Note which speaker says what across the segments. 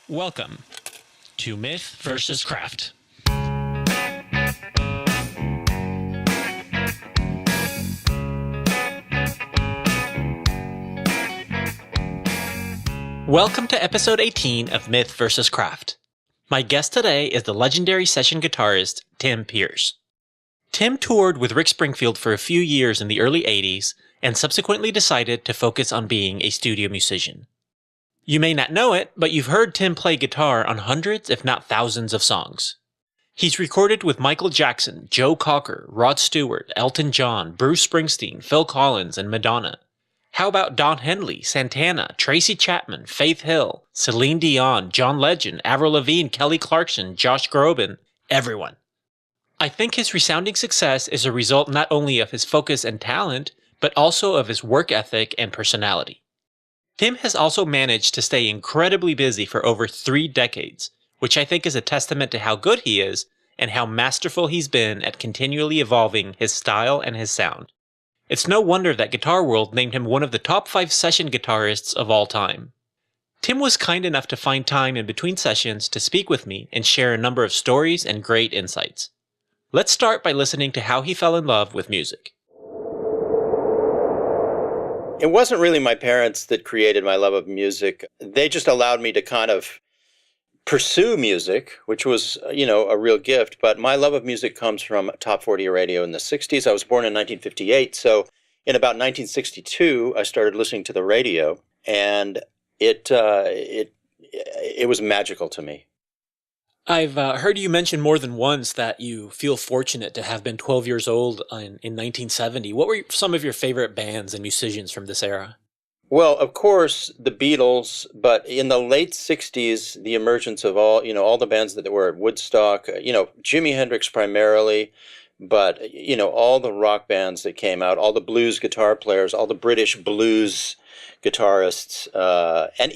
Speaker 1: Welcome to Myth versus Craft. Welcome to episode 18 of Myth vs. Craft. My guest today is the legendary session guitarist Tim Pierce. Tim toured with Rick Springfield for a few years in the early 80s and subsequently decided to focus on being a studio musician. You may not know it, but you've heard Tim play guitar on hundreds if not thousands of songs. He's recorded with Michael Jackson, Joe Cocker, Rod Stewart, Elton John, Bruce Springsteen, Phil Collins, and Madonna. How about Don Henley, Santana, Tracy Chapman, Faith Hill, Celine Dion, John Legend, Avril Lavigne, Kelly Clarkson, Josh Groban, everyone. I think his resounding success is a result not only of his focus and talent, but also of his work ethic and personality. Tim has also managed to stay incredibly busy for over 3 decades, which I think is a testament to how good he is and how masterful he's been at continually evolving his style and his sound. It's no wonder that Guitar World named him one of the top 5 session guitarists of all time. Tim was kind enough to find time in between sessions to speak with me and share a number of stories and great insights. Let's start by listening to how he fell in love with music.
Speaker 2: It wasn't really my parents that created my love of music. They just allowed me to kind of pursue music, which was, a real gift. But my love of music comes from top 40 radio in the 60s. I was born in 1958. So in about 1962, I started listening to the radio, and it was magical to me.
Speaker 1: I've heard you mention more than once that you feel fortunate to have been 12 years old in 1970. What were some of your favorite bands and musicians from this era?
Speaker 2: Well, of course, the Beatles, but in the late 60s, the emergence of all the bands that were at Woodstock, Jimi Hendrix primarily, but, all the rock bands that came out, all the blues guitar players, all the British blues guitarists, and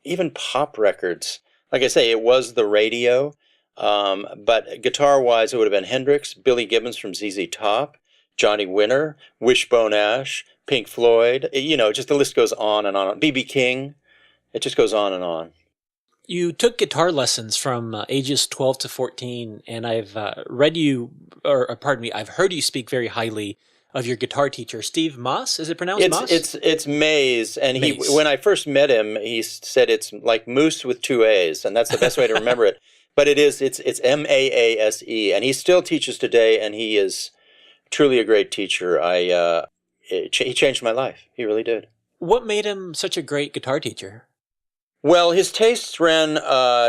Speaker 2: even pop records. Like I say, it was the radio, but guitar-wise, it would have been Hendrix, Billy Gibbons from ZZ Top, Johnny Winter, Wishbone Ash, Pink Floyd, just the list goes on and on. B.B. King, it just goes on and on.
Speaker 1: You took guitar lessons from ages 12 to 14, and I've heard you speak very highly of your guitar teacher, Steve Moss. Is it pronounced Moss?
Speaker 2: It's Mays, and
Speaker 1: Mays.
Speaker 2: When I first met him, he said it's like moose with 2 A's, and that's the best way to remember it. But it's Maase, and he still teaches today, and he is truly a great teacher. He changed my life. He really did.
Speaker 1: What made him such a great guitar teacher?
Speaker 2: Well, his tastes ran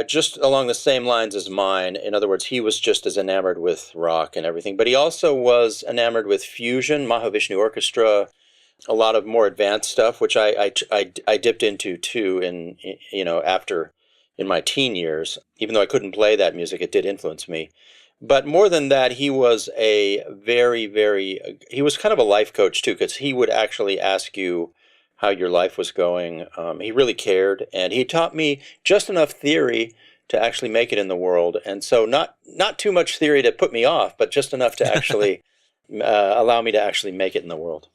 Speaker 2: just along the same lines as mine. In other words, he was just as enamored with rock and everything. But he also was enamored with fusion, Mahavishnu Orchestra, a lot of more advanced stuff, which I dipped into too in my teen years. Even though I couldn't play that music, it did influence me. But more than that, he was he was kind of a life coach too, because he would actually ask you how your life was going. He really cared, and he taught me just enough theory to actually make it in the world. And so not too much theory to put me off, but just enough to actually allow me to actually make it in the world.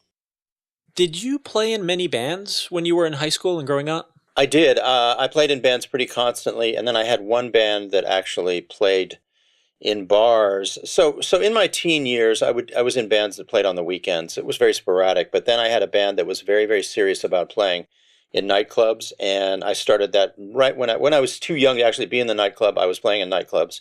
Speaker 1: Did you play in many bands when you were in high school and growing up?
Speaker 2: I did. I played in bands pretty constantly, and then I had one band that actually played in bars. So in my teen years, I was in bands that played on the weekends. It was very sporadic, but then I had a band that was very, very serious about playing in nightclubs, and I started that right when I was too young to actually be in the nightclub. I was playing in nightclubs,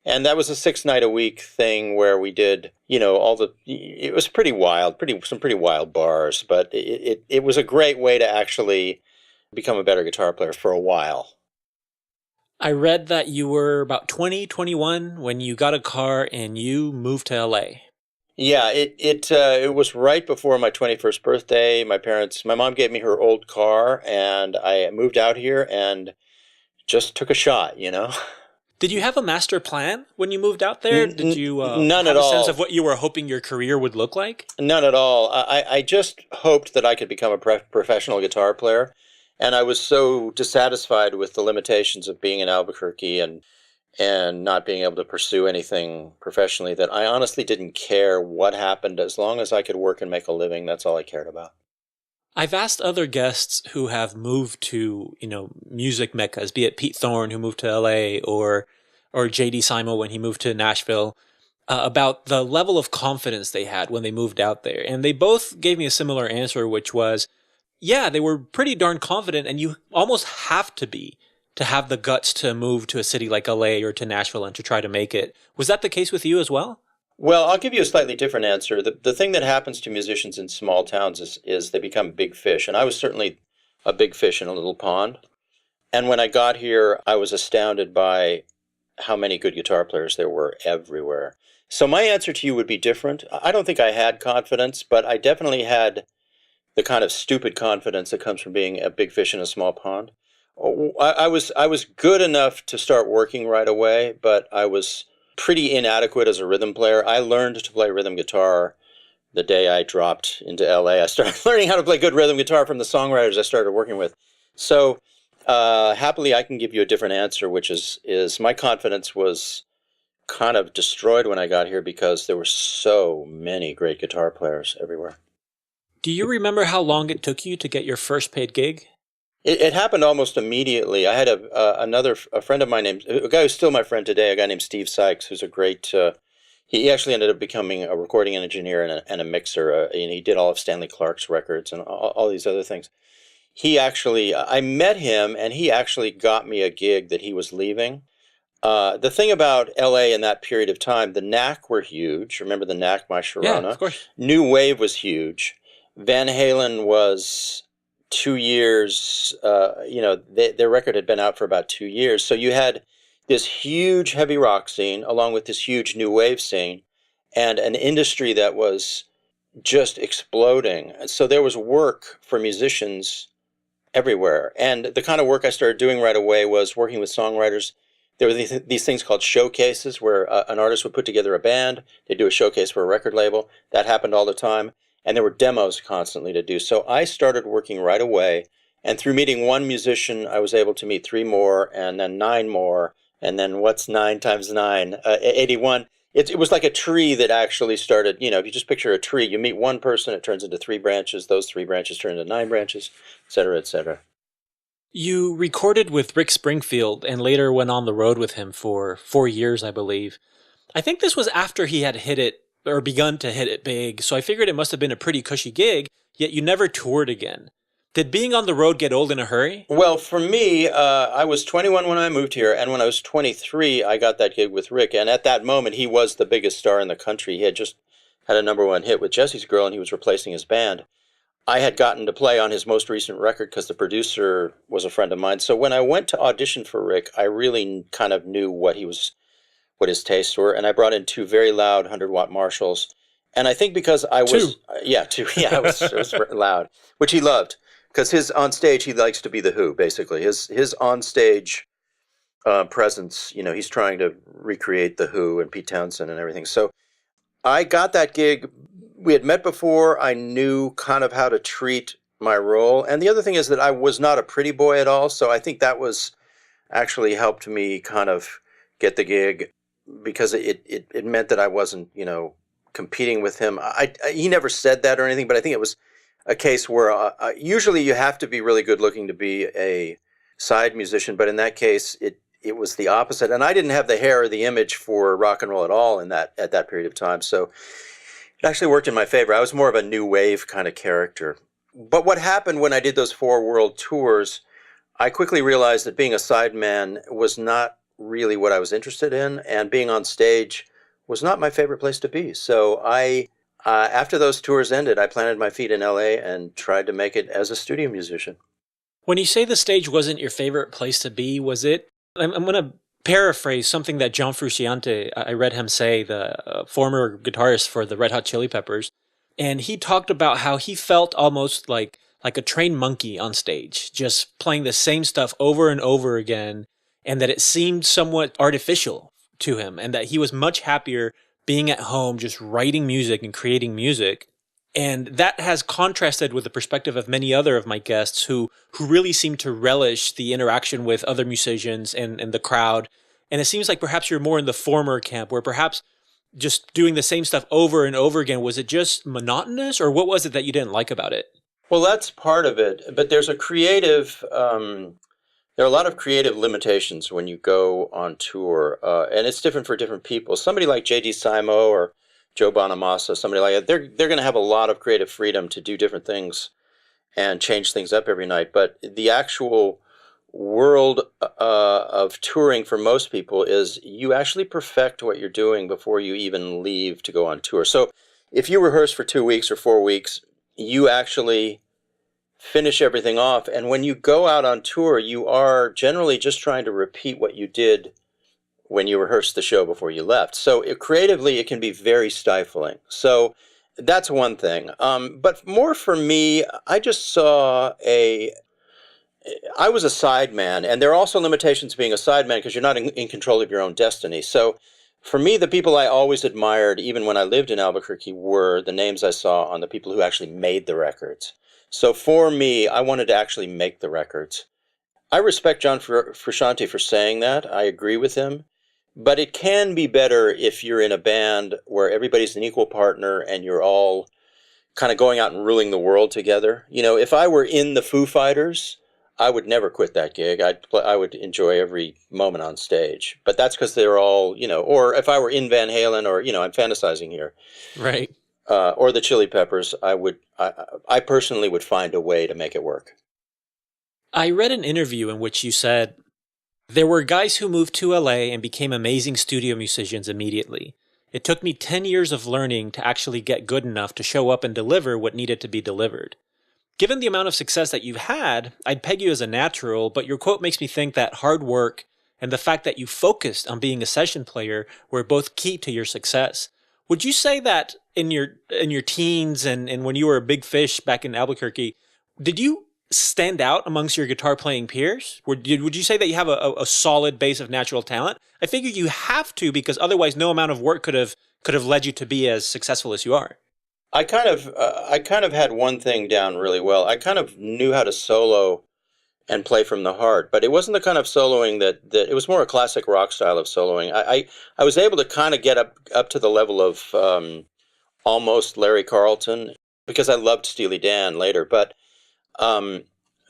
Speaker 2: and that was a 6-night-a-week thing where we did, it was pretty wild, some pretty wild bars, but it was a great way to actually become a better guitar player for a while.
Speaker 1: I read that you were about 20, 21 when you got a car and you moved to LA.
Speaker 2: Yeah, it was right before my 21st birthday. My mom gave me her old car, and I moved out here and just took a shot,
Speaker 1: Did you have a master plan when you moved out there? Did you
Speaker 2: none
Speaker 1: have
Speaker 2: at
Speaker 1: a sense
Speaker 2: all.
Speaker 1: of what you were hoping your career would look like?
Speaker 2: None at all. I just hoped that I could become a professional guitar player. And I was so dissatisfied with the limitations of being in Albuquerque and not being able to pursue anything professionally that I honestly didn't care what happened. As long as I could work and make a living, that's all I cared about.
Speaker 1: I've asked other guests who have moved to, music meccas, be it Pete Thorne who moved to LA or JD Simon when he moved to Nashville, about the level of confidence they had when they moved out there. And they both gave me a similar answer, which was, yeah, they were pretty darn confident, and you almost have to be to have the guts to move to a city like LA or to Nashville and to try to make it. Was that the case with you as well?
Speaker 2: Well, I'll give you a slightly different answer. The thing that happens to musicians in small towns is they become big fish. And I was certainly a big fish in a little pond. And when I got here, I was astounded by how many good guitar players there were everywhere. So my answer to you would be different. I don't think I had confidence, but I definitely had the kind of stupid confidence that comes from being a big fish in a small pond. I was good enough to start working right away, but I was pretty inadequate as a rhythm player. I learned to play rhythm guitar the day I dropped into LA. I started learning how to play good rhythm guitar from the songwriters I started working with. So happily, I can give you a different answer, which is my confidence was kind of destroyed when I got here because there were so many great guitar players everywhere.
Speaker 1: Do you remember how long it took you to get your first paid gig?
Speaker 2: It happened almost immediately. I had a friend of mine a guy who's still my friend today, a guy named Steve Sykes, who's a great. He actually ended up becoming a recording engineer and a mixer, and he did all of Stanley Clarke's records and all these other things. I met him, and he actually got me a gig that he was leaving. The thing about L.A. in that period of time, the Knack were huge. Remember the Knack, My Sharona?
Speaker 1: Yeah, of course.
Speaker 2: New Wave was huge. Van Halen was 2 years, their record had been out for about 2 years. So you had this huge heavy rock scene along with this huge new wave scene and an industry that was just exploding. So there was work for musicians everywhere. And the kind of work I started doing right away was working with songwriters. There were these things called showcases where an artist would put together a band. They'd do a showcase for a record label. That happened all the time. And there were demos constantly to do. So I started working right away. And through meeting one musician, I was able to meet 3 more, and then 9 more. And then what's 9 times 9? 81. It was like a tree that actually started, if you just picture a tree, you meet one person, it turns into 3 branches. Those 3 branches turn into 9 branches, et cetera, et cetera.
Speaker 1: You recorded with Rick Springfield and later went on the road with him for 4 years, I believe. I think this was after he had hit it or begun to hit it big, so I figured it must have been a pretty cushy gig, yet you never toured again. Did being on the road get old in a hurry?
Speaker 2: Well, for me, I was 21 when I moved here, and when I was 23, I got that gig with Rick, and at that moment, he was the biggest star in the country. He had just had a #1 hit with Jesse's Girl, and he was replacing his band. I had gotten to play on his most recent record because the producer was a friend of mine. So when I went to audition for Rick, I really kind of knew what his tastes were, and I brought in 2 very loud 100-watt Marshalls. And I think because I was... 2? 2. Yeah, it was loud, which he loved. Because on stage, he likes to be the Who, basically. His on-stage presence, he's trying to recreate the Who and Pete Townsend and everything. So I got that gig. We had met before. I knew kind of how to treat my role. And the other thing is that I was not a pretty boy at all. So I think that was actually helped me kind of get the gig because it meant that I wasn't, competing with him. He never said that or anything, but I think it was a case where usually you have to be really good looking to be a side musician. But in that case, it was the opposite. And I didn't have the hair or the image for rock and roll at all at that period of time. So it actually worked in my favor. I was more of a new wave kind of character. But what happened when I did those 4 world tours, I quickly realized that being a sideman was not really what I was interested in, and being on stage was not my favorite place to be. So after those tours ended, I planted my feet in LA and tried to make it as a studio musician.
Speaker 1: When you say the stage wasn't your favorite place to be, was it? I'm going to paraphrase something that John Frusciante, I read him say, the former guitarist for the Red Hot Chili Peppers, and he talked about how he felt almost like a trained monkey on stage, just playing the same stuff over and over again, and that it seemed somewhat artificial to him, and that he was much happier being at home, just writing music and creating music. And that has contrasted with the perspective of many other of my guests who really seem to relish the interaction with other musicians and the crowd. And it seems like perhaps you're more in the former camp, where perhaps just doing the same stuff over and over again, was it just monotonous, or what was it that you didn't like about it?
Speaker 2: Well, that's part of it, but there are a lot of creative limitations when you go on tour, and it's different for different people. Somebody like J.D. Simo or Joe Bonamassa, somebody like that, they're going to have a lot of creative freedom to do different things and change things up every night. But the actual world of touring for most people is you actually perfect what you're doing before you even leave to go on tour. So if you rehearse for 2 weeks or 4 weeks, you actually finish everything off. And when you go out on tour, you are generally just trying to repeat what you did when you rehearsed the show before you left. So creatively, it can be very stifling. So that's one thing. But more for me, I was a sideman, and there are also limitations to being a sideman because you're not in control of your own destiny. So for me, the people I always admired, even when I lived in Albuquerque, were the names I saw on the people who actually made the records. So for me, I wanted to actually make the records. I respect John Frusciante for saying that. I agree with him. But it can be better if you're in a band where everybody's an equal partner and you're all kind of going out and ruling the world together. You know, if I were in the Foo Fighters, I would never quit that gig. I would enjoy every moment on stage. But that's because they're all, or if I were in Van Halen or, I'm fantasizing here.
Speaker 1: Right.
Speaker 2: Or the Chili Peppers, I personally would find a way to make it work.
Speaker 1: I read an interview in which you said, there were guys who moved to LA and became amazing studio musicians immediately. It took me 10 years of learning to actually get good enough to show up and deliver what needed to be delivered. Given the amount of success that you've had, I'd peg you as a natural, but your quote makes me think that hard work and the fact that you focused on being a session player were both key to your success. Would you say that in your teens and when you were a big fish back in Albuquerque, did you stand out amongst your guitar playing peers? Would you say that you have a solid base of natural talent? I figure you have to, because otherwise no amount of work could have led you to be as successful as you are.
Speaker 2: I kind of had one thing down really well. I kind of knew how to solo and play from the heart, but it wasn't the kind of soloing that it was more a classic rock style of soloing. I was able to kind of get up to the level of almost Larry Carlton because I loved Steely Dan later, but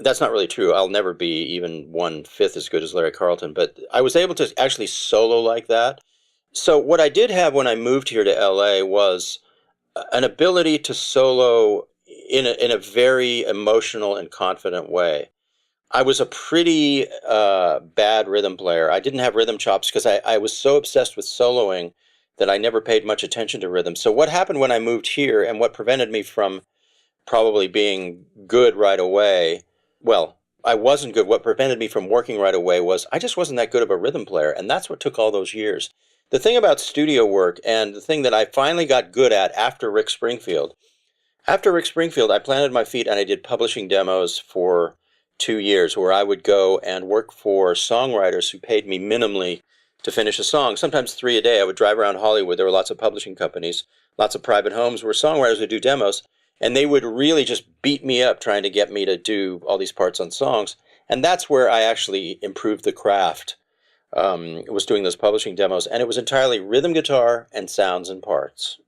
Speaker 2: that's not really true. I'll never be even 1/5 as good as Larry Carlton, but I was able to actually solo like that. So what I did have when I moved here to LA was an ability to solo in a very emotional and confident way. I was a pretty bad rhythm player. I didn't have rhythm chops because I was so obsessed with soloing that I never paid much attention to rhythm. So what happened when I moved here and what prevented me from probably being good right away, well, I wasn't good. What prevented me from working right away was I just wasn't that good of a rhythm player, and that's what took all those years. The thing about studio work, and the thing that I finally got good at after Rick Springfield, I planted my feet and I did publishing demos for 2 years where I would go and work for songwriters who paid me minimally to finish a song, sometimes 3 a day. I would drive around Hollywood. There were lots of publishing companies, lots of private homes where songwriters would do demos, and they would really just beat me up trying to get me to do all these parts on songs. And that's where I actually improved the craft. Was doing those publishing demos, and it was entirely rhythm guitar and sounds and parts.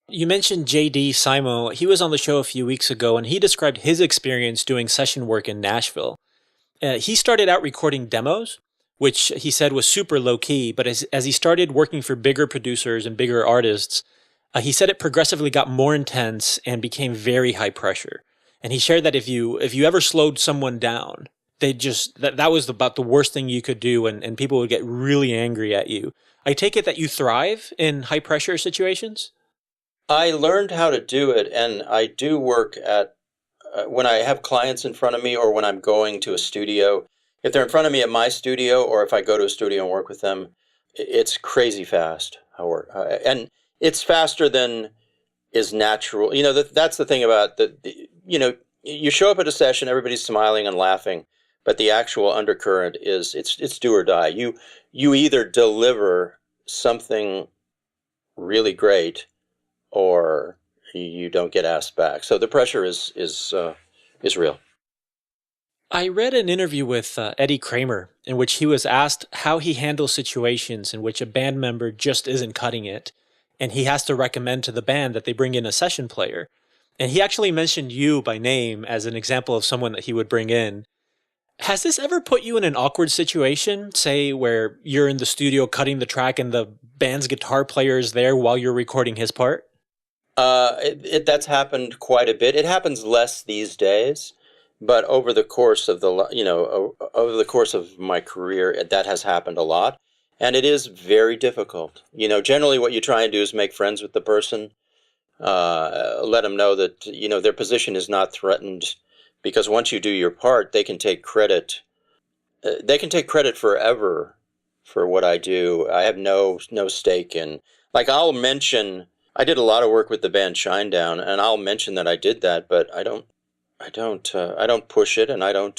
Speaker 1: You mentioned J.D. Simo. He was on the show a few weeks ago, and he described his experience doing session work in Nashville. He started out recording demos, which he said was super low-key, but as he started working for bigger producers and bigger artists, he said it progressively got more intense and became very high pressure. And he shared that if you ever slowed someone down, that was about the worst thing you could do, and people would get really angry at you. I take it that you thrive in high pressure situations?
Speaker 2: I learned how to do it, and I do work at, when I have clients in front of me or when I'm going to a studio, if they're in front of me at my studio or if I go to a studio and work with them, it's crazy fast. I work, and it's faster than is natural. That's the thing about you show up at a session, everybody's smiling and laughing, but the actual undercurrent is it's do or die. You either deliver something really great or you don't get asked back. So the pressure is real.
Speaker 1: I read an interview with Eddie Kramer in which he was asked how he handles situations in which a band member just isn't cutting it, and he has to recommend to the band that they bring in a session player. And he actually mentioned you by name as an example of someone that he would bring in. Has this ever put you in an awkward situation, say, where you're in the studio cutting the track and the band's guitar player is there while you're recording his part?
Speaker 2: That's happened quite a bit. It happens less these days, but over the course of over the course of my career, that has happened a lot, and it is very difficult. Generally, what you try and do is make friends with the person, let them know that their position is not threatened, because once you do your part, they can take credit. They can take credit forever for what I do. I have no stake in. Like, I'll mention. I did a lot of work with the band Shinedown, and I'll mention that I did that, but I don't push it, and I don't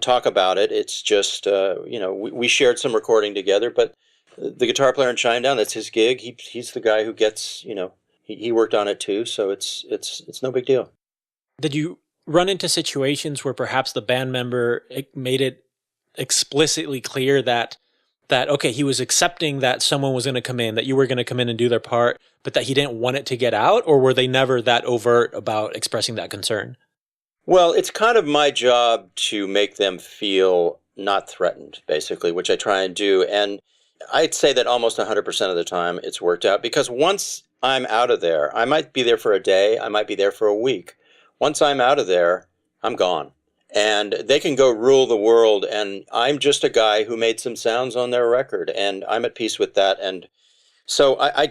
Speaker 2: talk about it. It's just, we shared some recording together, but the guitar player in Shinedown, that's his gig. He's the guy who gets, he worked on it too, so it's no big deal.
Speaker 1: Did you run into situations where perhaps the band member made it explicitly clear that okay, he was accepting that someone was going to come in, that you were going to come in and do their part, but that he didn't want it to get out? Or were they never that overt about expressing that concern?
Speaker 2: Well, it's kind of my job to make them feel not threatened, basically, which I try and do. And I'd say that almost 100% of the time it's worked out, because once I'm out of there, I might be there for a day, I might be there for a week. Once I'm out of there, I'm gone. And they can go rule the world, and I'm just a guy who made some sounds on their record, and I'm at peace with that. And so I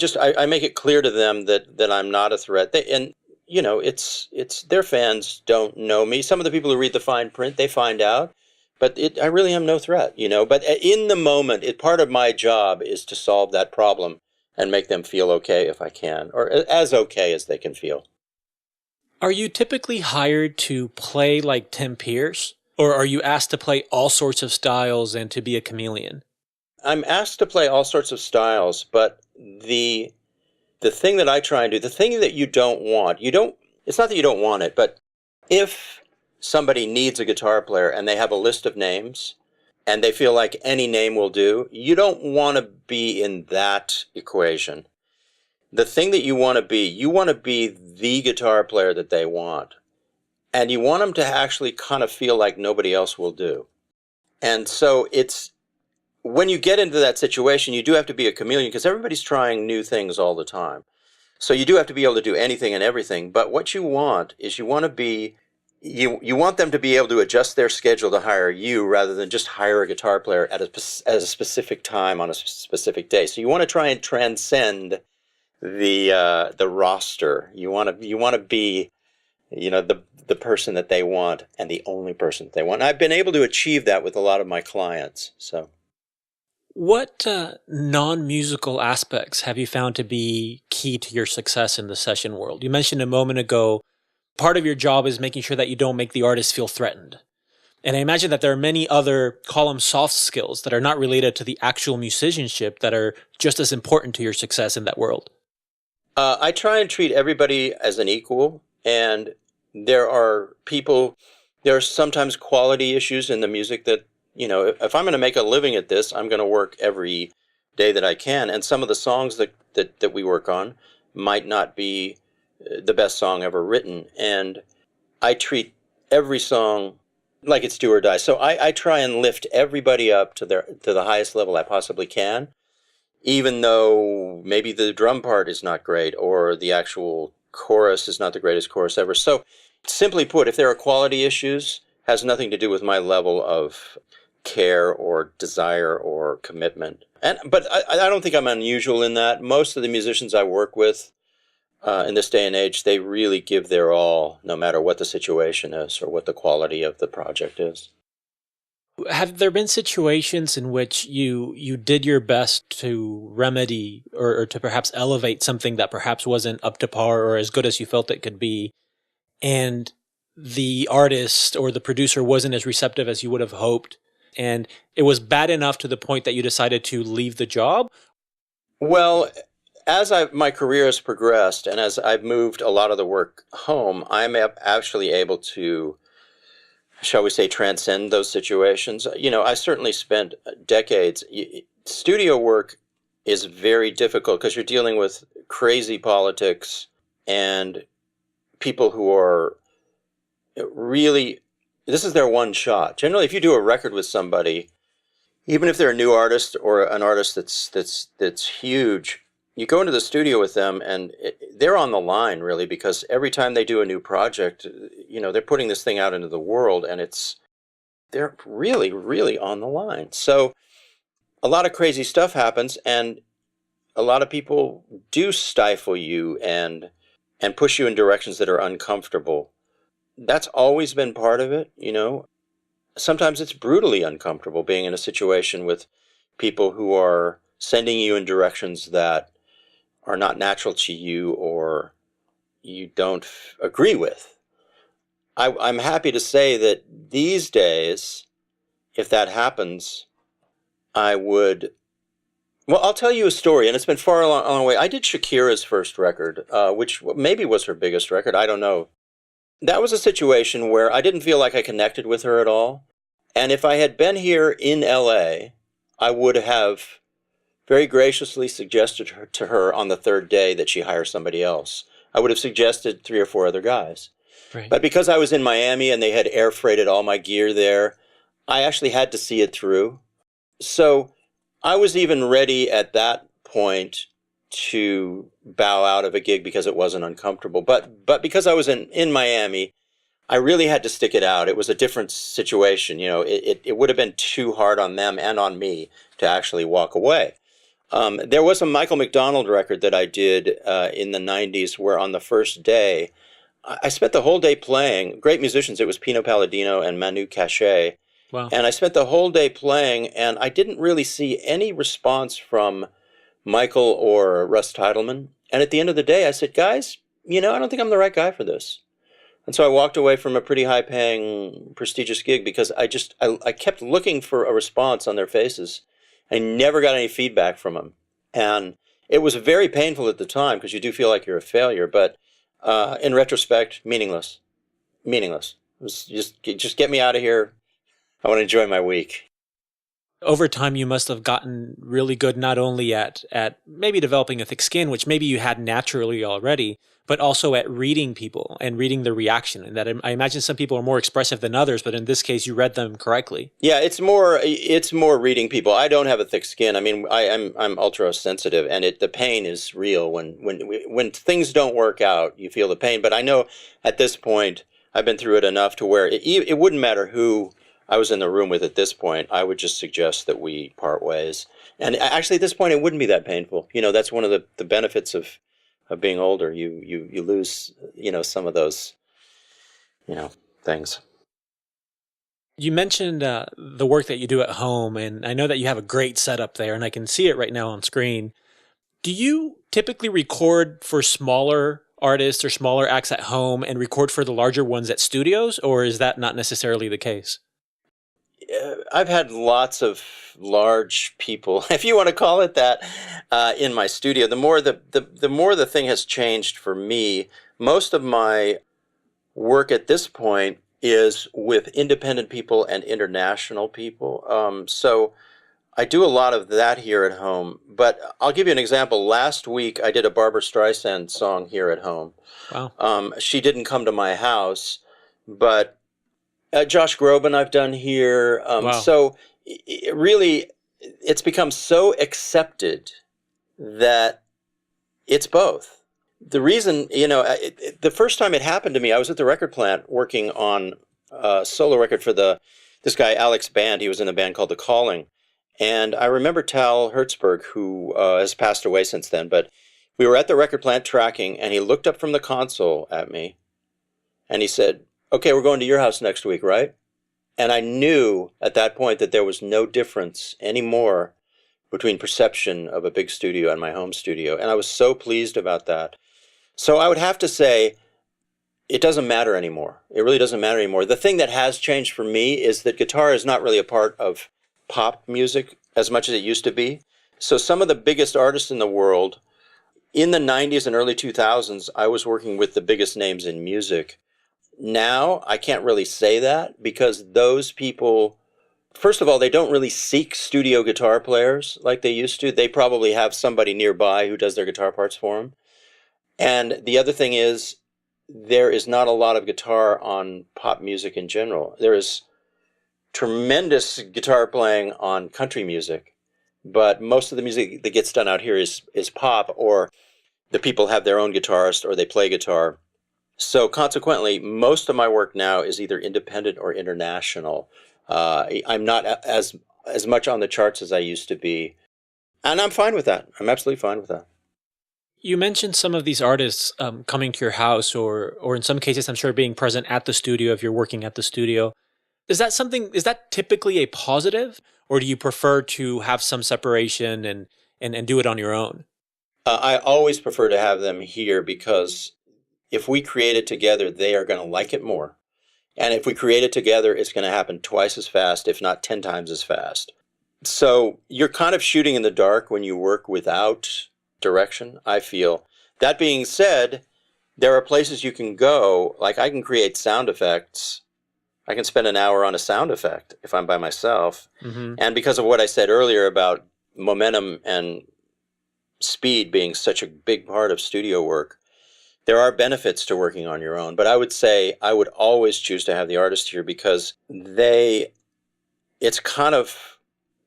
Speaker 2: make it clear to them that I'm not a threat. It's their fans don't know me. Some of the people who read the fine print, they find out, but I really am no threat, But in the moment, part of my job is to solve that problem and make them feel okay if I can, or as okay as they can feel.
Speaker 1: Are you typically hired to play like Tim Pierce, or are you asked to play all sorts of styles and to be a chameleon?
Speaker 2: I'm asked to play all sorts of styles, but the thing that I try and do, the thing that you don't want, it's not that you don't want it, but if somebody needs a guitar player and they have a list of names and they feel like any name will do, you don't want to be in that equation. The thing that you want to be the guitar player that they want. And you want them to actually kind of feel like nobody else will do. And so when you get into that situation, you do have to be a chameleon, because everybody's trying new things all the time. So you do have to be able to do anything and everything. But what you want is you want them to be able to adjust their schedule to hire you, rather than just hire a guitar player at a specific time on a specific day. So you want to try and transcend the roster. You want to be, the person that they want, and the only person that they want. And I've been able to achieve that with a lot of my clients. So,
Speaker 1: what non-musical aspects have you found to be key to your success in the session world? You mentioned a moment ago, part of your job is making sure that you don't make the artist feel threatened. And I imagine that there are many other, call them soft skills, that are not related to the actual musicianship, that are just as important to your success in that world.
Speaker 2: I try and treat everybody as an equal, and there are sometimes quality issues in the music that, if I'm going to make a living at this, I'm going to work every day that I can. And some of the songs that we work on might not be the best song ever written. And I treat every song like it's do or die. So I try and lift everybody up to the highest level I possibly can, even though maybe the drum part is not great, or the actual chorus is not the greatest chorus ever. So, simply put, if there are quality issues, has nothing to do with my level of care or desire or commitment. But I don't think I'm unusual in that. Most of the musicians I work with in this day and age, they really give their all, no matter what the situation is or what the quality of the project is.
Speaker 1: Have there been situations in which you did your best to remedy or to perhaps elevate something that perhaps wasn't up to par or as good as you felt it could be, and the artist or the producer wasn't as receptive as you would have hoped, and it was bad enough to the point that you decided to leave the job?
Speaker 2: Well, as my career has progressed, and as I've moved a lot of the work home, I'm actually able to, shall we say, transcend those situations. I certainly spent decades. Studio work is very difficult because you're dealing with crazy politics, and people who are really, this is their one shot. Generally, if you do a record with somebody, even if they're a new artist or an artist that's huge, you go into the studio with them and they're on the line, really, because every time they do a new project, they're putting this thing out into the world, and they're really, really on the line. So a lot of crazy stuff happens, and a lot of people do stifle you and push you in directions that are uncomfortable. That's always been part of it, Sometimes it's brutally uncomfortable being in a situation with people who are sending you in directions that are not natural to you or you don't agree with. I'm happy to say that these days, if that happens, I would... Well, I'll tell you a story, and it's been far along the way. I did Shakira's first record, which maybe was her biggest record. I don't know. That was a situation where I didn't feel like I connected with her at all. And if I had been here in LA, I would have very graciously suggested to her on the third day that she hire somebody else. I would have suggested 3 or 4 other guys.
Speaker 1: Right.
Speaker 2: But because I was in Miami and they had air freighted all my gear there, I actually had to see it through. So I was even ready at that point to bow out of a gig because it wasn't uncomfortable. But because I was in Miami, I really had to stick it out. It was a different situation. It would have been too hard on them and on me to actually walk away. There was a Michael McDonald record that I did in the 90s where on the first day, I spent the whole day playing. Great musicians. It was Pino Palladino and Manu Katché.
Speaker 1: Wow.
Speaker 2: And I spent the whole day playing, and I didn't really see any response from Michael or Russ Teidelman. And at the end of the day, I said, guys, I don't think I'm the right guy for this. And so I walked away from a pretty high-paying, prestigious gig because I kept looking for a response on their faces. I never got any feedback from them. And it was very painful at the time because you do feel like you're a failure. But in retrospect, meaningless. Meaningless. It was just get me out of here. I want to enjoy my week.
Speaker 1: Over time, you must have gotten really good not only at maybe developing a thick skin, which maybe you had naturally already, but also at reading people and reading the reaction. And that I imagine some people are more expressive than others, but in this case, you read them correctly.
Speaker 2: Yeah, it's more reading people. I don't have a thick skin. I mean, I'm ultra sensitive, and the pain is real when things don't work out. You feel the pain. But I know at this point, I've been through it enough to where it wouldn't matter who I was in the room with at this point. I would just suggest that we part ways. And actually, at this point, it wouldn't be that painful. That's one of the benefits of being older. You lose, some of those, things.
Speaker 1: You mentioned the work that you do at home, and I know that you have a great setup there, and I can see it right now on screen. Do you typically record for smaller artists or smaller acts at home and record for the larger ones at studios, or is that not necessarily the case?
Speaker 2: I've had lots of large people, if you want to call it that, in my studio. The more the thing has changed for me. Most of my work at this point is with independent people and international people. So I do a lot of that here at home. But I'll give you an example. Last week, I did a Barbra Streisand song here at home.
Speaker 1: Wow.
Speaker 2: She didn't come to my house, but Josh Groban I've done here.
Speaker 1: Wow.
Speaker 2: So really, it's become so accepted that it's both. The reason, the first time it happened to me, I was at the record plant working on a solo record for this guy, Alex Band. He was in a band called The Calling. And I remember Tal Hertzberg, who has passed away since then, but we were at the record plant tracking, and he looked up from the console at me, and he said, "Okay, we're going to your house next week, right?" And I knew at that point that there was no difference anymore between perception of a big studio and my home studio. And I was so pleased about that. So I would have to say, it doesn't matter anymore. It really doesn't matter anymore. The thing that has changed for me is that guitar is not really a part of pop music as much as it used to be. So some of the biggest artists in the world, in the 90s and early 2000s, I was working with the biggest names in music. Now, I can't really say that because those people, first of all, they don't really seek studio guitar players like they used to. They probably have somebody nearby who does their guitar parts for them. And the other thing is, there is not a lot of guitar on pop music in general. There is tremendous guitar playing on country music, but most of the music that gets done out here is pop, or the people have their own guitarist or they play guitar. So consequently, most of my work now is either independent or international. I'm not as much on the charts as I used to be, and I'm fine with that. I'm absolutely fine with that.
Speaker 1: You mentioned some of these artists coming to your house, or in some cases, I'm sure being present at the studio if you're working at the studio. Is that typically a positive, or do you prefer to have some separation and do it on your own?
Speaker 2: I always prefer to have them here because if we create it together, they are going to like it more. And if we create it together, it's going to happen twice as fast, if not 10 times as fast. So you're kind of shooting in the dark when you work without direction, I feel. That being said, there are places you can go, like I can create sound effects. I can spend an hour on a sound effect if I'm by myself.
Speaker 1: Mm-hmm.
Speaker 2: And because of what I said earlier about momentum and speed being such a big part of studio work, there are benefits to working on your own. But I would say I would always choose to have the artist here because it's kind of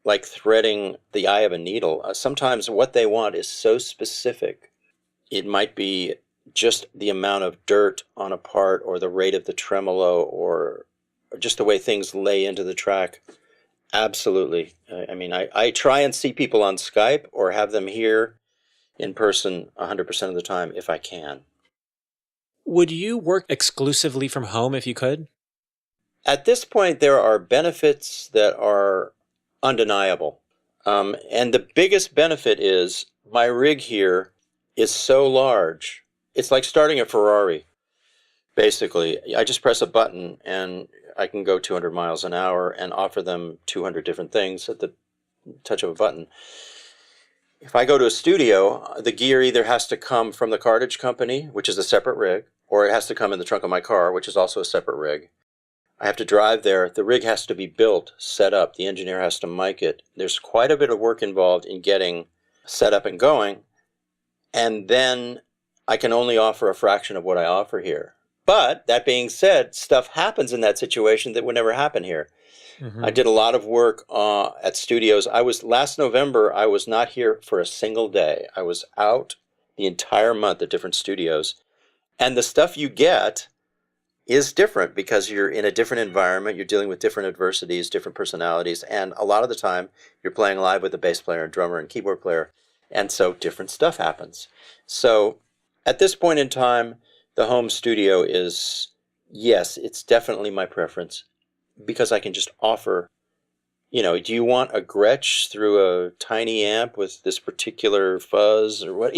Speaker 2: like threading the eye of a needle. Sometimes what they want is so specific. It might be just the amount of dirt on a part, or the rate of the tremolo, or just the way things lay into the track. Absolutely. I mean, I try and see people on Skype or have them here in person 100% of the time if I can.
Speaker 1: Would you work exclusively from home if you could?
Speaker 2: At this point, there are benefits that are undeniable. And the biggest benefit is my rig here is so large. It's like starting a Ferrari, basically. I just press a button and I can go 200 miles an hour and offer them 200 different things at the touch of a button. If I go to a studio, the gear either has to come from the cartage company, which is a separate rig, or it has to come in the trunk of my car, which is also a separate rig. I have to drive there. The rig has to be built, set up. The engineer has to mic it. There's quite a bit of work involved in getting set up and going. And then I can only offer a fraction of what I offer here. But that being said, stuff happens in that situation that would never happen here.
Speaker 1: Mm-hmm.
Speaker 2: I did a lot of work at studios. Last November, I was not here for a single day. I was out the entire month at different studios. And the stuff you get is different because you're in a different environment. You're dealing with different adversities, different personalities. And a lot of the time, you're playing live with a bass player and drummer and keyboard player. And so different stuff happens. So at this point in time, the home studio is, yes, it's definitely my preference because I can just offer, do you want a Gretsch through a tiny amp with this particular fuzz or what?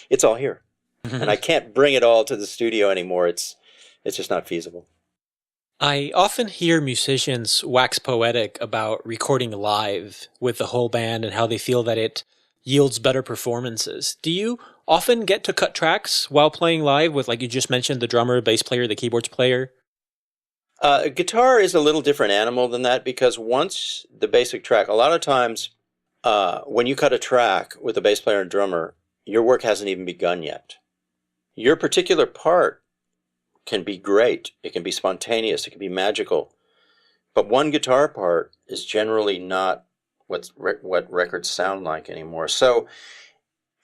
Speaker 2: It's all here. And I can't bring it all to the studio anymore. It's just not feasible.
Speaker 1: I often hear musicians wax poetic about recording live with the whole band and how they feel that it yields better performances. Do you often get to cut tracks while playing live with, like you just mentioned, the drummer, bass player, the keyboards player?
Speaker 2: Guitar is a little different animal than that because once the basic track, a lot of times when you cut a track with a bass player and drummer, your work hasn't even begun yet. Your particular part can be great. It can be spontaneous. It can be magical. But one guitar part is generally not what records sound like anymore. So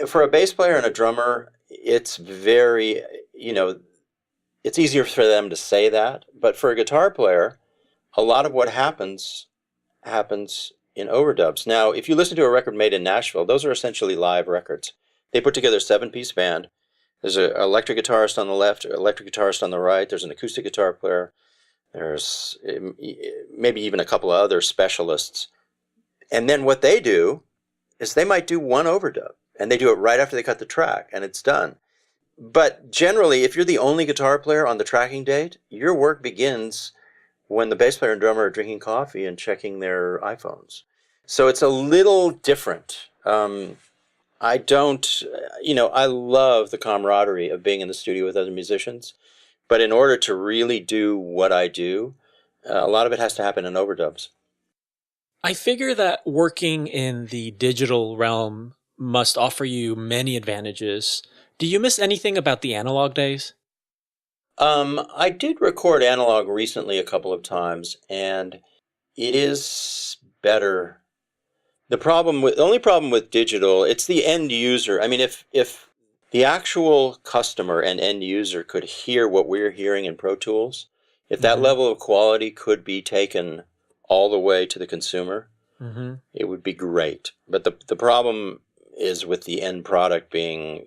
Speaker 2: for a bass player and a drummer, it's very, it's easier for them to say that. But for a guitar player, a lot of what happens in overdubs. Now, if you listen to a record made in Nashville, those are essentially live records. They put together a 7-piece band. There's an electric guitarist on the left, an electric guitarist on the right. There's an acoustic guitar player. There's maybe even a couple of other specialists. And then what they do is they might do one overdub, and they do it right after they cut the track, and it's done. But generally, if you're the only guitar player on the tracking date, your work begins when the bass player and drummer are drinking coffee and checking their iPhones. So it's a little different. I love the camaraderie of being in the studio with other musicians, but in order to really do what I do, a lot of it has to happen in overdubs.
Speaker 1: I figure that working in the digital realm must offer you many advantages. Do you miss anything about the analog days?
Speaker 2: I did record analog recently a couple of times, and it is better. The only problem with digital, it's the end user. I mean, if the actual customer and end user could hear what we're hearing in Pro Tools, if that
Speaker 1: Mm-hmm.
Speaker 2: level of quality could be taken all the way to the consumer,
Speaker 1: Mm-hmm.
Speaker 2: it would be great. But the problem is with the end product being,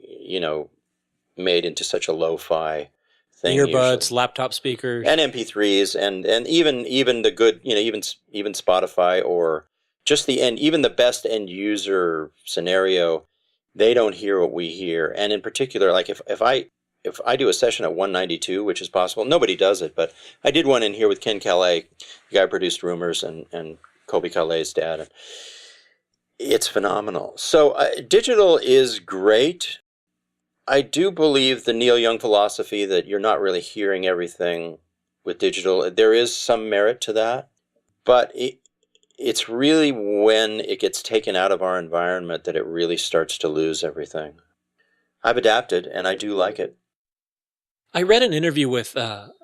Speaker 2: made into such a lo-fi thing
Speaker 1: Earbuds,
Speaker 2: usually.
Speaker 1: laptop speakers.
Speaker 2: And MP3s and even the good, even Spotify or just the end, even the best end user scenario, they don't hear what we hear. And in particular, like if I do a session at 192, which is possible, nobody does it, but I did one in here with Ken Calais, the guy who produced Rumors and Colby Calais' dad. And it's phenomenal. So digital is great. I do believe the Neil Young philosophy that you're not really hearing everything with digital. There is some merit to that, but it's really when it gets taken out of our environment that it really starts to lose everything. I've adapted, and I do like it.
Speaker 1: I read an interview with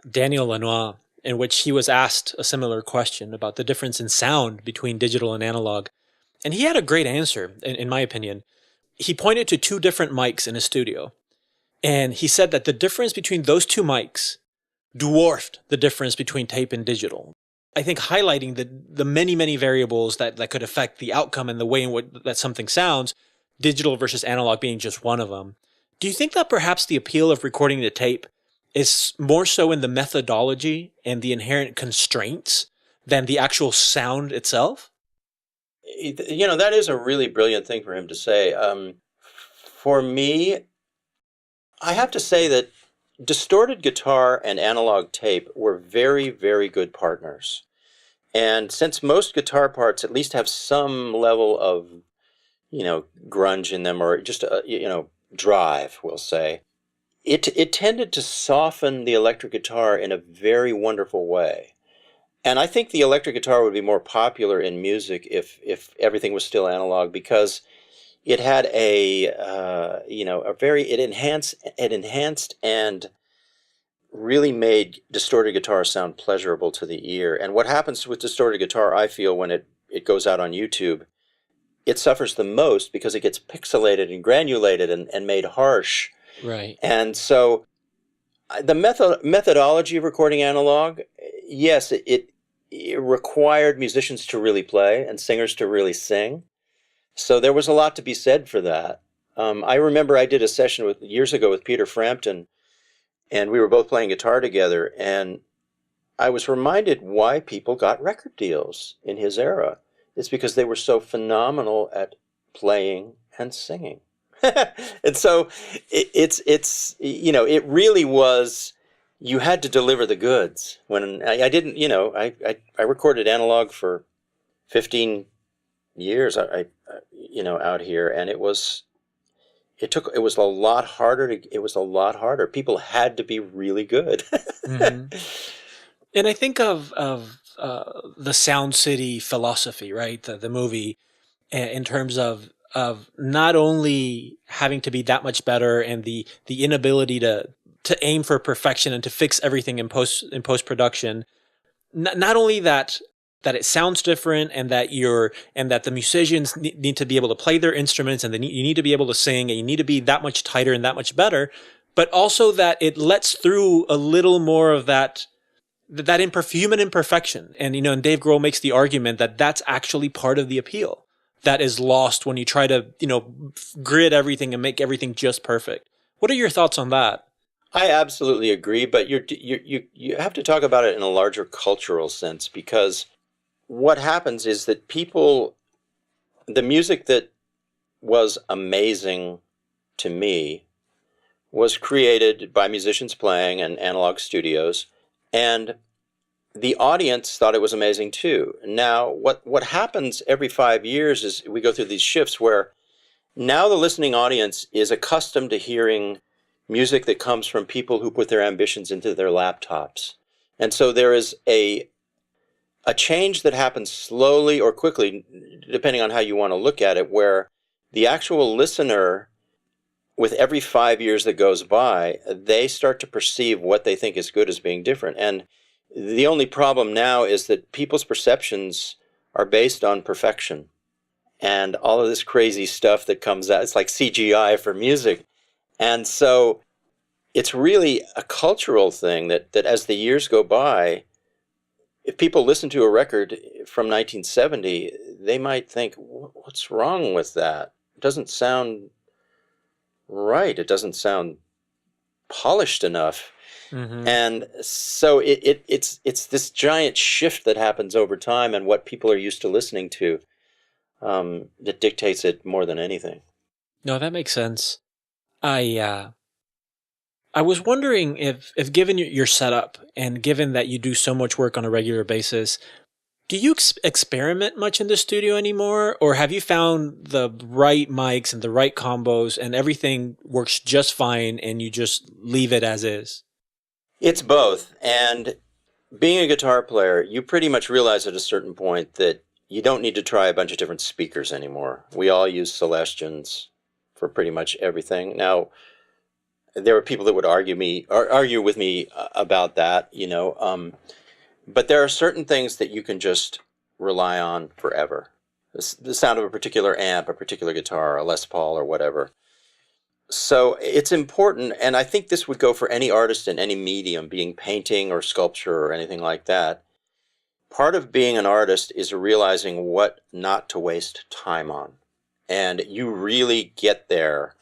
Speaker 1: Daniel Lanois in which he was asked a similar question about the difference in sound between digital and analog. And he had a great answer, in my opinion. He pointed to two different mics in his studio. And he said that the difference between those two mics dwarfed the difference between tape and digital. I think highlighting the many, many variables that could affect the outcome and the way in which that something sounds, digital versus analog being just one of them. Do you think that perhaps the appeal of recording the tape is more so in the methodology and the inherent constraints than the actual sound itself?
Speaker 2: That is a really brilliant thing for him to say. For me, I have to say that distorted guitar and analog tape were very, very good partners. And since most guitar parts at least have some level of, grunge in them or just, drive, we'll say, it tended to soften the electric guitar in a very wonderful way. And I think the electric guitar would be more popular in music if everything was still analog because it had it enhanced and really made distorted guitar sound pleasurable to the ear. And what happens with distorted guitar, I feel, when it goes out on YouTube, it suffers the most because it gets pixelated and granulated and made harsh.
Speaker 1: Right.
Speaker 2: And so the methodology of recording analog, yes, it required musicians to really play and singers to really sing. So there was a lot to be said for that. I remember I did a session years ago with Peter Frampton, and we were both playing guitar together, and I was reminded why people got record deals in his era. It's because they were so phenomenal at playing and singing. And so it really was, you had to deliver the goods. When I didn't, I recorded analog for 15 years, out here, and it was a lot harder it was a lot harder. People had to be really good.
Speaker 1: Mm-hmm. And I think of the Sound City philosophy, right? The movie, in terms of not only having to be that much better and the inability to aim for perfection and to fix everything in post production. Not only that it sounds different and that the musicians need to be able to play their instruments and you need to be able to sing and you need to be that much tighter and that much better, but also that it lets through a little more of that human imperfection. And, and Dave Grohl makes the argument that that's actually part of the appeal that is lost when you try to, grid everything and make everything just perfect. What are your thoughts on that?
Speaker 2: I absolutely agree, but you have to talk about it in a larger cultural sense, because what happens is that the music that was amazing to me was created by musicians playing in analog studios, and the audience thought it was amazing too. Now, what happens every 5 years is we go through these shifts where now the listening audience is accustomed to hearing music that comes from people who put their ambitions into their laptops. And so there is a change that happens slowly or quickly, depending on how you want to look at it, where the actual listener with every 5 years that goes by, they start to perceive what they think is good as being different. And the only problem now is that people's perceptions are based on perfection. And all of this crazy stuff that comes out, it's like CGI for music. And so it's really a cultural thing that as the years go by, if people listen to a record from 1970, they might think, what's wrong with that? It doesn't sound right. It doesn't sound polished enough. Mm-hmm. And so it's this giant shift that happens over time and what people are used to listening to that dictates it more than anything.
Speaker 1: No, that makes sense. I was wondering if given your setup and given that you do so much work on a regular basis, do you experiment much in the studio anymore? Or have you found the right mics and the right combos and everything works just fine and you just leave it as is?
Speaker 2: It's both. And being a guitar player, you pretty much realize at a certain point that you don't need to try a bunch of different speakers anymore. We all use Celestions for pretty much everything. Now, there are people that would argue with me about that, but there are certain things that you can just rely on forever. The sound of a particular amp, a particular guitar, a Les Paul or whatever. So it's important, and I think this would go for any artist in any medium, being painting or sculpture or anything like that. Part of being an artist is realizing what not to waste time on. And you really get there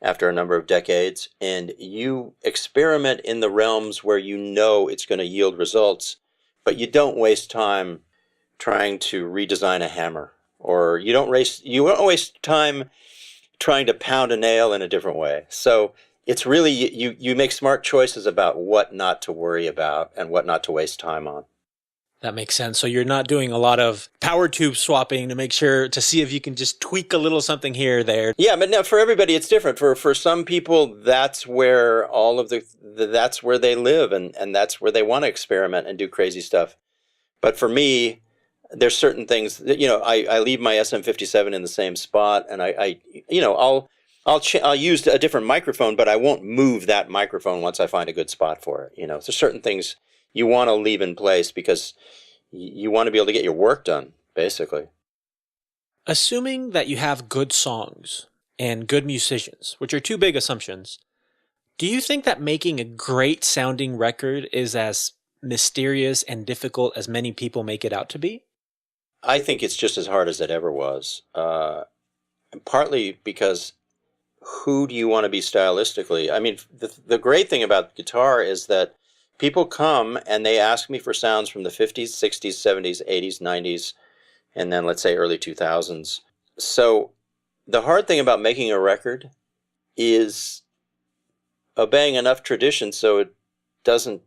Speaker 2: after a number of decades, and you experiment in the realms where you know it's going to yield results, but you don't waste time trying to redesign a hammer, or you don't waste time trying to pound a nail in a different way. So it's really, you make smart choices about what not to worry about and what not to waste time on.
Speaker 1: That makes sense. So you're not doing a lot of power tube swapping to see if you can just tweak a little something here or there.
Speaker 2: Yeah, but now for everybody it's different. For some people, that's where that's where they live and that's where they want to experiment and do crazy stuff. But for me, there's certain things that, I leave my SM57 in the same spot, and I'll use a different microphone, but I won't move that microphone once I find a good spot for it. There's certain things you want to leave in place because you want to be able to get your work done, basically.
Speaker 1: Assuming that you have good songs and good musicians, which are two big assumptions, do you think that making a great sounding record is as mysterious and difficult as many people make it out to be?
Speaker 2: I think it's just as hard as it ever was. Partly because who do you want to be stylistically? I mean, the great thing about guitar is that people come and they ask me for sounds from the 50s, 60s, 70s, 80s, 90s, and then let's say early 2000s. So the hard thing about making a record is obeying enough tradition so it doesn't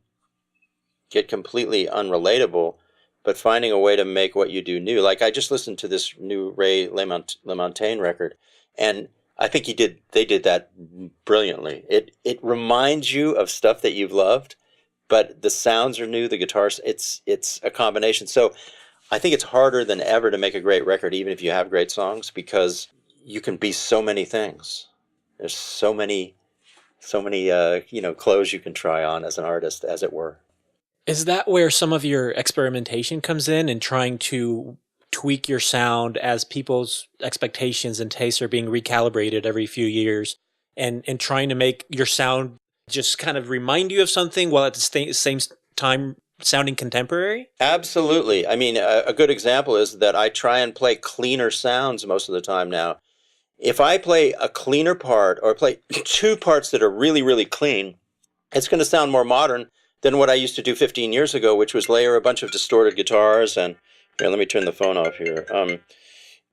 Speaker 2: get completely unrelatable, but finding a way to make what you do new. Like I just listened to this new Ray LaMontagne record, and I think they did that brilliantly. It reminds you of stuff that you've loved, but the sounds are new, the guitars, it's a combination. So I think it's harder than ever to make a great record, even if you have great songs, because you can be so many things. There's so many clothes you can try on as an artist, as it were.
Speaker 1: Is that where some of your experimentation comes in and trying to tweak your sound as people's expectations and tastes are being recalibrated every few years and trying to make your sound just kind of remind you of something while at the same time sounding contemporary?
Speaker 2: Absolutely. I mean, a good example is that I try and play cleaner sounds most of the time now. If I play a cleaner part or play two parts that are really, really clean, it's going to sound more modern than what I used to do 15 years ago, which was layer a bunch of distorted guitars. And here, let me turn the phone off here.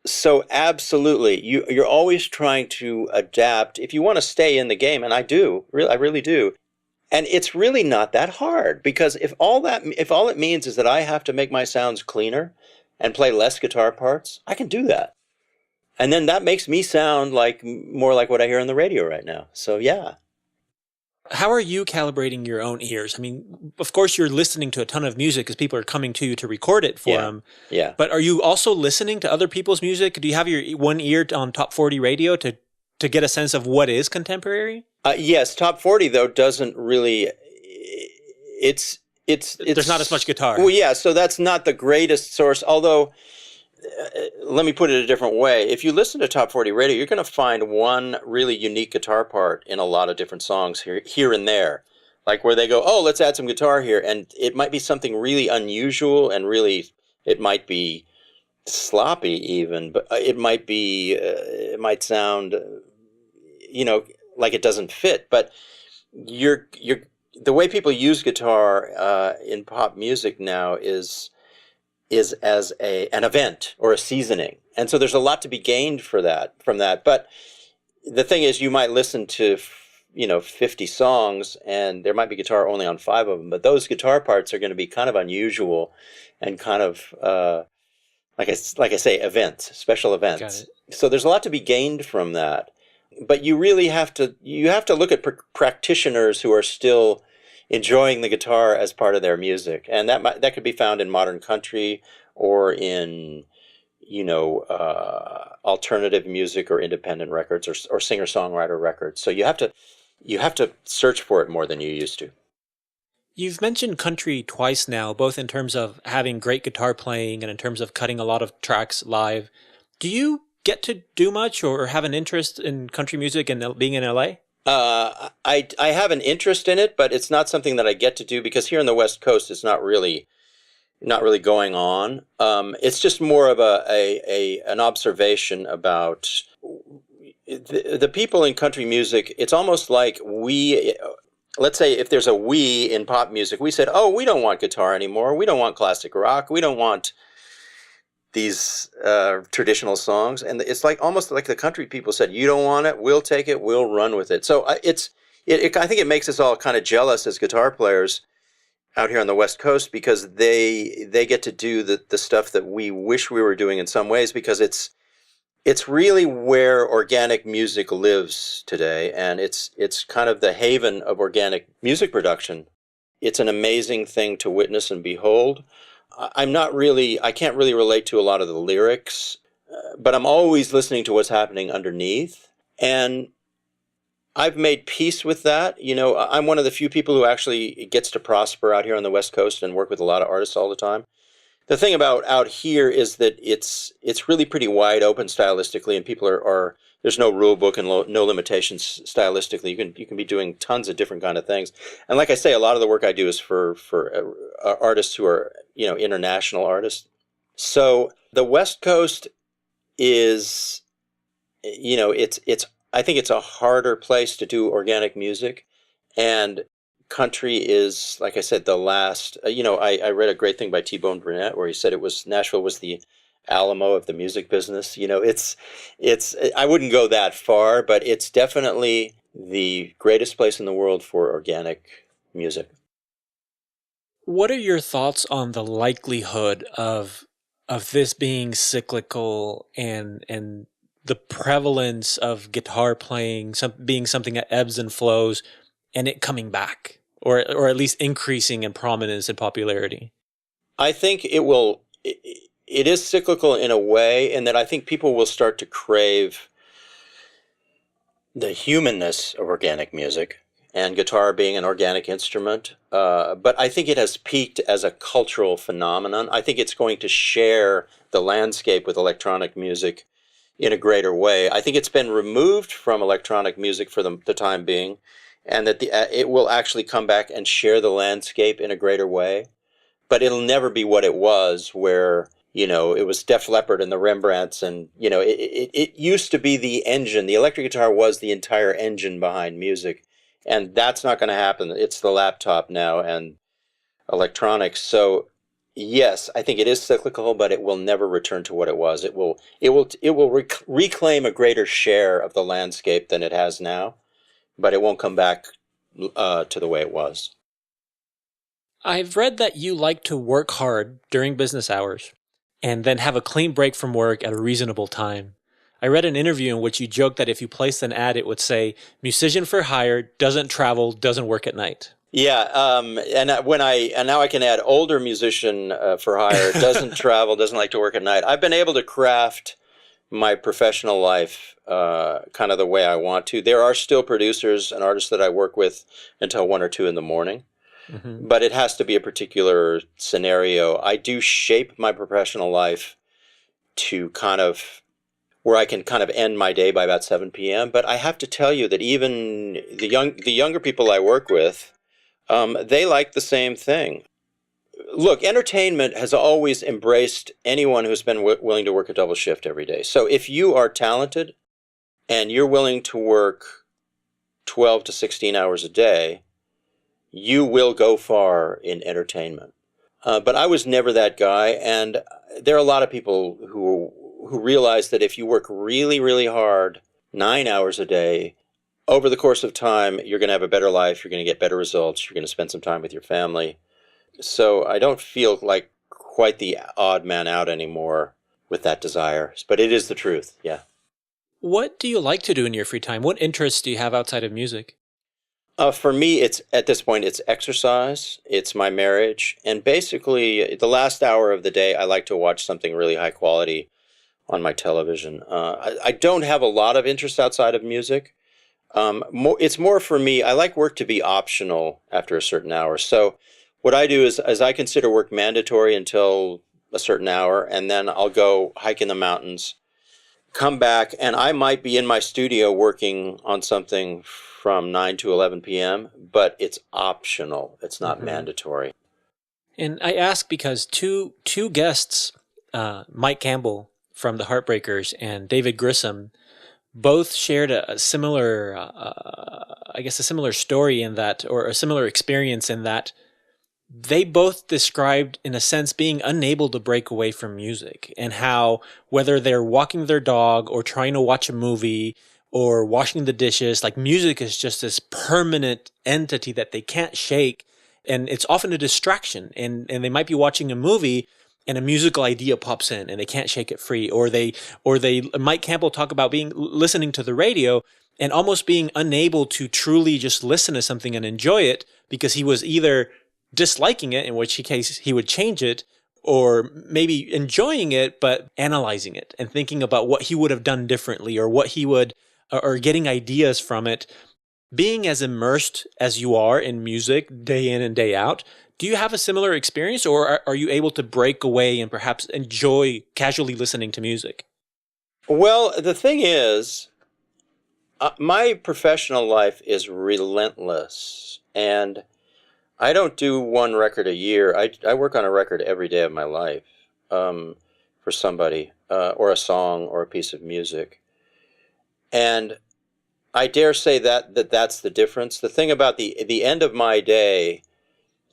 Speaker 2: So absolutely, you're always trying to adapt if you want to stay in the game, and I really do. And it's really not that hard, because if all it means is that I have to make my sounds cleaner and play less guitar parts, I can do that. And then that makes me sound more like what I hear on the radio right now. So yeah.
Speaker 1: How are you calibrating your own ears? I mean, of course, you're listening to a ton of music because people are coming to you to record it for them.
Speaker 2: Yeah.
Speaker 1: But are you also listening to other people's music? Do you have your one ear on Top 40 radio to to get a sense of what is contemporary?
Speaker 2: Yes, top 40 though doesn't really. It's
Speaker 1: There's not as much guitar.
Speaker 2: Well, yeah, so that's not the greatest source. Although, let me put it a different way. If you listen to top 40 radio, you're going to find one really unique guitar part in a lot of different songs here and there, like where they go, "Oh, let's add some guitar here," and it might be something really unusual and really, it might be sloppy even, but it might sound, like it doesn't fit. But you're the way people use guitar in pop music now is as an event or a seasoning, and so there's a lot to be gained from that. But the thing is, you might listen to 50 songs, and there might be guitar only on 5 of them, but those guitar parts are going to be kind of unusual and kind of like I say, events, special events.
Speaker 1: Got it.
Speaker 2: So there's a lot to be gained from that. But you really have to look at practitioners who are still enjoying the guitar as part of their music, and that could be found in modern country or in alternative music or independent records or singer-songwriter records. So you have to search for it more than you used to.
Speaker 1: You've mentioned country twice now, both in terms of having great guitar playing and in terms of cutting a lot of tracks live. Do you get to do much or have an interest in country music and being in LA?
Speaker 2: I have an interest in it, but it's not something that I get to do because here on the West Coast, it's not really going on. It's just more of an observation about the people in country music. It's almost like let's say if there's a we in pop music, we said, "Oh, we don't want guitar anymore. We don't want classic rock. We don't want these traditional songs." And it's like almost like the country people said, "You don't want it. We'll take it. We'll run with it." So I think it makes us all kind of jealous as guitar players out here on the West Coast because they get to do the stuff that we wish we were doing in some ways, because it's really where organic music lives today, and it's kind of the haven of organic music production. It's an amazing thing to witness and behold. I can't really relate to a lot of the lyrics, but I'm always listening to what's happening underneath, and I've made peace with that. I'm one of the few people who actually gets to prosper out here on the West Coast and work with a lot of artists all the time. The thing about out here is that it's really pretty wide open stylistically, and people are there's no rule book and no limitations stylistically. You can be doing tons of different kind of things. And like I say, a lot of the work I do is for artists who are international artists. So the West Coast is I think it's a harder place to do organic music, and country is, like I said, the last. I read a great thing by T-Bone Burnett where he said Nashville was the Alamo of the music business. It's I wouldn't go that far, but it's definitely the greatest place in the world for organic music.
Speaker 1: What are your thoughts on the likelihood of this being cyclical and the prevalence of guitar playing being something that ebbs and flows, and it coming back, or at least increasing in prominence and popularity?
Speaker 2: I think it will. It is cyclical in a way, in that I think people will start to crave the humanness of organic music, and guitar being an organic instrument. But I think it has peaked as a cultural phenomenon. I think it's going to share the landscape with electronic music in a greater way. I think it's been removed from electronic music for the time being, and that it will actually come back and share the landscape in a greater way. But it'll never be what it was, where it was Def Leppard and the Rembrandts, and it used to be the engine. The electric guitar was the entire engine behind music, and that's not going to happen. It's the laptop now and electronics. So yes, I think it is cyclical, but it will never return to what it was. It will reclaim a greater share of the landscape than it has now, but it won't come back to the way it was.
Speaker 1: I've read that you like to work hard during business hours and then have a clean break from work at a reasonable time. I read an interview in which you joked that if you placed an ad, it would say, "Musician for hire, doesn't travel, doesn't work at night."
Speaker 2: Yeah, and now I can add older musician for hire, doesn't travel, doesn't like to work at night. I've been able to craft my professional life kind of the way I want to. There are still producers and artists that I work with until 1 or 2 in the morning, but it has to be a particular scenario. I do shape my professional life to kind of where I can kind of end my day by about 7 p.m. But I have to tell you that even the younger people I work with, they like the same thing. Look, entertainment has always embraced anyone who's been willing to work a double shift every day. So if you are talented and you're willing to work 12 to 16 hours a day, you will go far in entertainment. But I was never that guy, and there are a lot of people who realize that if you work really, really hard, 9 hours a day, over the course of time, you're going to have a better life, you're going to get better results, you're going to spend some time with your family. So I don't feel like quite the odd man out anymore with that desire, but it is the truth, yeah.
Speaker 1: What do you like to do in your free time? What interests do you have outside of music?
Speaker 2: For me, it's at this point, it's exercise, it's my marriage, and basically the last hour of the day, I like to watch something really high quality on my television. I don't have a lot of interest outside of music. It's more for me, I like work to be optional after a certain hour. So what I do is I consider work mandatory until a certain hour, and then I'll go hike in the mountains, come back, and I might be in my studio working on something from 9 to 11 p.m., but it's optional. It's not mandatory.
Speaker 1: And I ask because two guests, Mike Campbell from the Heartbreakers and David Grissom, both shared a similar, I guess, a similar story in that, or a similar experience in that they both described, in a sense, being unable to break away from music, and how whether they're walking their dog or trying to watch a movie or washing the dishes, like music is just this permanent entity that they can't shake. And it's often a distraction. And they might be watching a movie and a musical idea pops in and they can't shake it free. Or they Mike Campbell talk about listening to the radio and almost being unable to truly just listen to something and enjoy it because he was either disliking it, in which case he would change it, or maybe enjoying it, but analyzing it and thinking about what he would have done differently, or what he would, or getting ideas from it. Being as immersed as you are in music day in and day out, do you have a similar experience, or are you able to break away and perhaps enjoy casually listening to music?
Speaker 2: Well, the thing is, my professional life is relentless, and I don't do one record a year. I work on a record every day of my life for somebody, or a song or a piece of music. And I dare say that's the difference. The thing about the end of my day,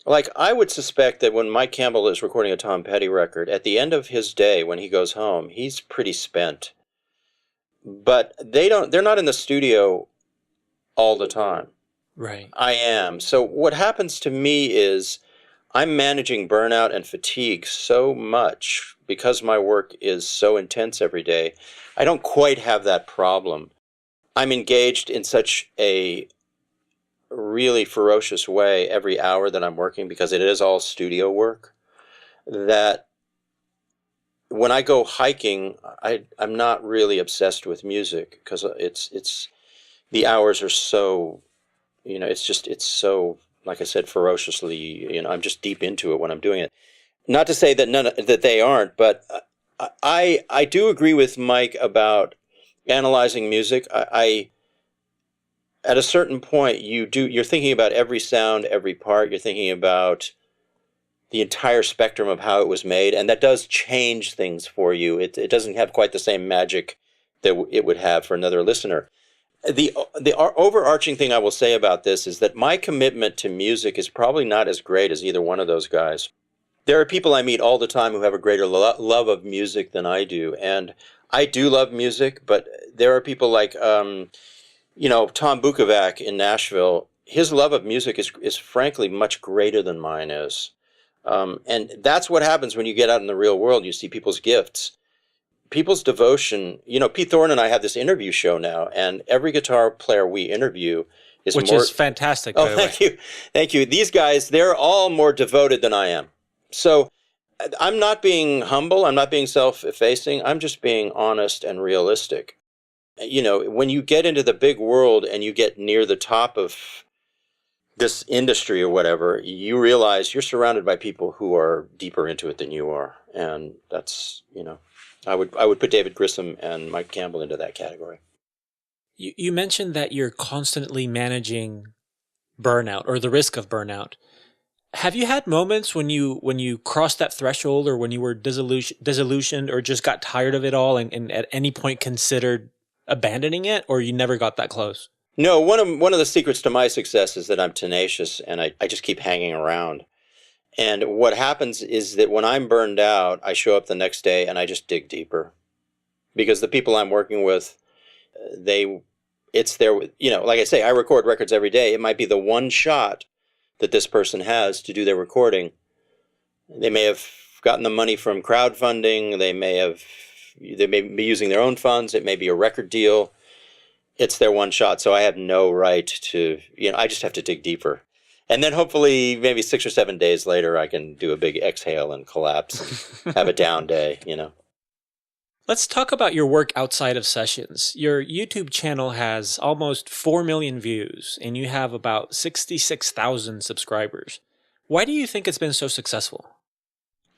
Speaker 2: like I would suspect that when Mike Campbell is recording a Tom Petty record, at the end of his day, when he goes home, he's pretty spent. But they're not in the studio all the time.
Speaker 1: Right.
Speaker 2: I am. So what happens to me is I'm managing burnout and fatigue so much because my work is so intense every day. I don't quite have that problem. I'm engaged in such a really ferocious way every hour that I'm working, because it is all studio work, that when I go hiking, I'm not really obsessed with music, because it's the hours are so, it's so, like I said, ferociously, I'm just deep into it when I'm doing it. Not to say that that they aren't, but I do agree with Mike about analyzing music. At a certain point, you're thinking about every sound, every part. You're thinking about the entire spectrum of how it was made, and that does change things for you. It doesn't have quite the same magic that it would have for another listener. The overarching thing I will say about this is that my commitment to music is probably not as great as either one of those guys. There are people I meet all the time who have a greater love of music than I do, and I do love music, but there are people like Tom Bukovac in Nashville. His love of music is frankly much greater than mine is. And that's what happens when you get out in the real world. You see people's gifts, people's devotion. Pete Thorne and I have this interview show now, and every guitar player we interview is
Speaker 1: Which is fantastic, by the way.
Speaker 2: Thank you. These guys, they're all more devoted than I am. So I'm not being humble. I'm not being self-effacing. I'm just being honest and realistic. When you get into the big world and you get near the top of this industry or whatever, you realize you're surrounded by people who are deeper into it than you are. And that's, I would put David Grissom and Mike Campbell into that category.
Speaker 1: You mentioned that you're constantly managing burnout or the risk of burnout. Have you had moments when you crossed that threshold, or when you were disillusioned or just got tired of it all and at any point considered abandoning it, or you never got that close?
Speaker 2: No, one of the secrets to my success is that I'm tenacious and I just keep hanging around. And what happens is that when I'm burned out, I show up the next day and I just dig deeper. Because the people I'm working with, it's their, like I say, I record records every day. It might be the one shot that this person has to do their recording. They may have gotten the money from crowdfunding. They may be using their own funds. It may be a record deal. It's their one shot. So I have no right to, I just have to dig deeper. And then hopefully maybe 6 or 7 days later, I can do a big exhale and collapse and have a down day,
Speaker 1: Let's talk about your work outside of sessions. Your YouTube channel has almost 4 million views, and you have about 66,000 subscribers. Why do you think it's been so successful?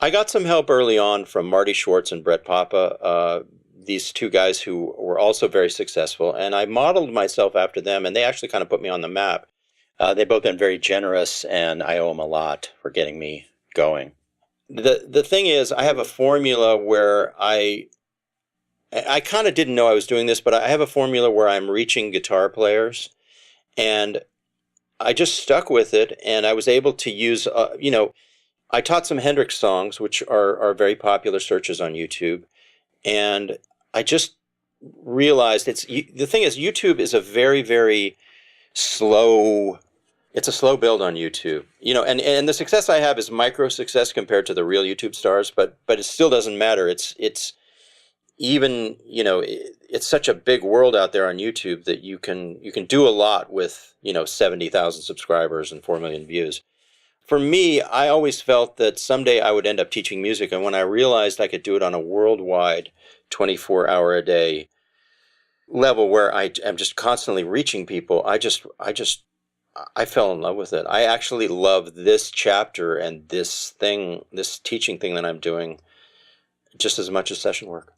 Speaker 2: I got some help early on from Marty Schwartz and Brett Papa, these two guys who were also very successful, and I modeled myself after them, and they actually kind of put me on the map. They've both been very generous, and I owe them a lot for getting me going. The thing is, I have a formula where I kind of didn't know I was doing this, but I have a formula where I'm reaching guitar players, and I just stuck with it, and I was able to use, I taught some Hendrix songs, which are very popular searches on YouTube, and I just realized the thing is, YouTube is a very, very slow, it's a slow build on YouTube, and the success I have is micro success compared to the real YouTube stars, but it still doesn't matter. It's even, it's such a big world out there on YouTube that you can do a lot with, 70,000 subscribers and 4 million views. For me, I always felt that someday I would end up teaching music. And when I realized I could do it on a worldwide 24-hour-a-day level where I am just constantly reaching people, I fell in love with it. I actually love this chapter and this teaching thing that I'm doing just as much as session work.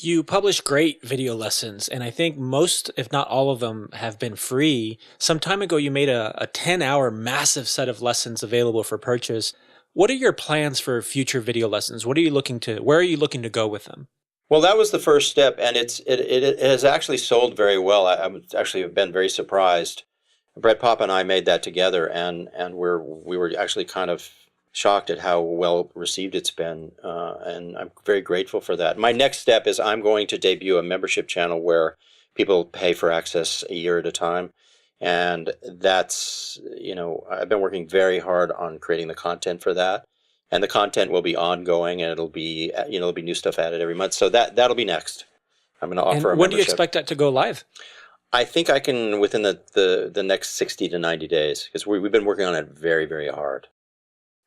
Speaker 1: You publish great video lessons, and I think most, if not all of them, have been free. Some time ago, you made a 10-hour massive set of lessons available for purchase. What are your plans for future video lessons? Where are you looking to go with them?
Speaker 2: Well, that was the first step, and it has actually sold very well. I actually have been very surprised. Brett Papa and I made that together, and we were actually kind of shocked at how well received it's been, and I'm very grateful for that. My next step is I'm going to debut a membership channel where people pay for access a year at a time, and that's, I've been working very hard on creating the content for that, and the content will be ongoing, and it'll be new stuff added every month, so that'll be next. I'm going to offer a membership.
Speaker 1: When do you expect that to go live?
Speaker 2: I think I can within the next 60 to 90 days, because we've been working on it very, very hard.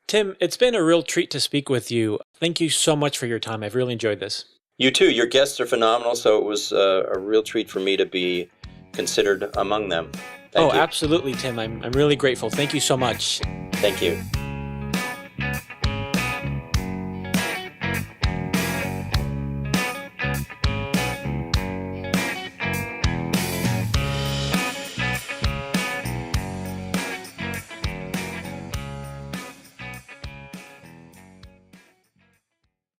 Speaker 1: Tim, it's been a real treat to speak with you. Thank you so much for your time. I've really enjoyed this.
Speaker 2: You too. Your guests are phenomenal, so it was a real treat for me to be considered among them. Thank you.
Speaker 1: Absolutely, Tim. I'm really grateful. Thank you so much.
Speaker 2: Thank you.